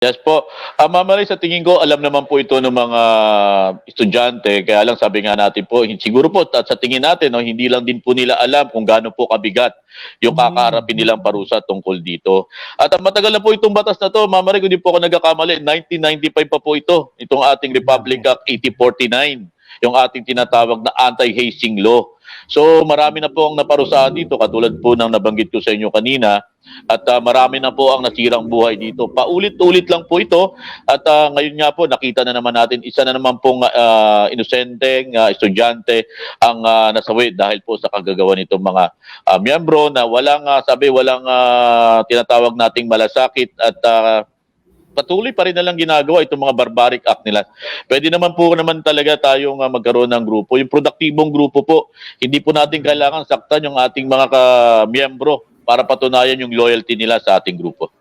Yes po. Ma'am Marie, sa tingin ko, alam naman po ito ng mga estudyante. Kaya lang sabi nga natin po, siguro po at sa tingin natin, no, hindi lang din po nila alam kung gaano po kabigat yung Hmm. kakaharapin nilang parusa tungkol dito. At matagal na po itong batas na to, Ma'am Marie, kung di po ako nagkakamali, 1995 pa po ito, itong ating Republic Act 8049, yung ating tinatawag na anti-hazing law. So marami na po ang naparusahan dito, katulad po ng nabanggit ko sa inyo kanina, at marami na po ang nasirang buhay dito. Paulit-ulit lang po ito at ngayon nga po nakita na naman natin isa na naman pong inosenteng estudyante ang nasawi dahil po sa kagagawa nitong mga miyembro na walang walang tinatawag nating malasakit at patuloy pa rin nalang ginagawa itong mga barbaric act nila. Pwede naman po naman talaga tayong magkaroon ng grupo. Yung produktibong grupo po, hindi po natin kailangan saktan yung ating mga miyembro para patunayan yung loyalty nila sa ating grupo.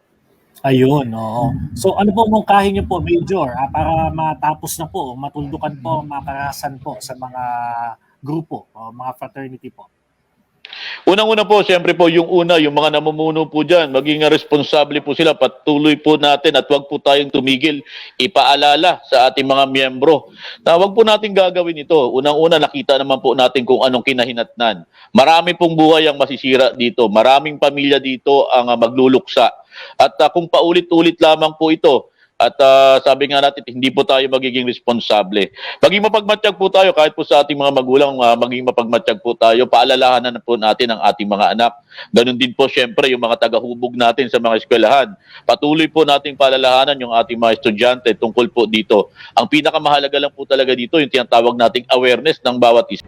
Ayun, oo. So ano po mungkahin niyo po, Major, para matapos na po, matuldukan po, makarasan po sa mga grupo o mga fraternity po? Unang-una po, siyempre po, yung mga namumuno po dyan, maging responsable po sila, patuloy po natin at wag po tayong tumigil, ipaalala sa ating mga miyembro na wag po natin gagawin ito. Unang-una, nakita naman po natin kung anong kinahinatnan. Marami pong buhay ang masisira dito, maraming pamilya dito ang magluluksa. At kung paulit-ulit lamang po ito, at sabi nga natin, hindi po tayo magiging responsable. Maging mapagmatsyag po tayo kahit po sa ating mga magulang, maging mapagmatsyag po tayo, paalalahanan po natin ang ating mga anak. Ganun din po syempre yung mga tagahubog natin sa mga eskwelahan. Patuloy po nating paalalahanan yung ating mga estudyante tungkol po dito. Ang pinakamahalaga lang po talaga dito, yung tinatawag nating awareness ng bawat isa.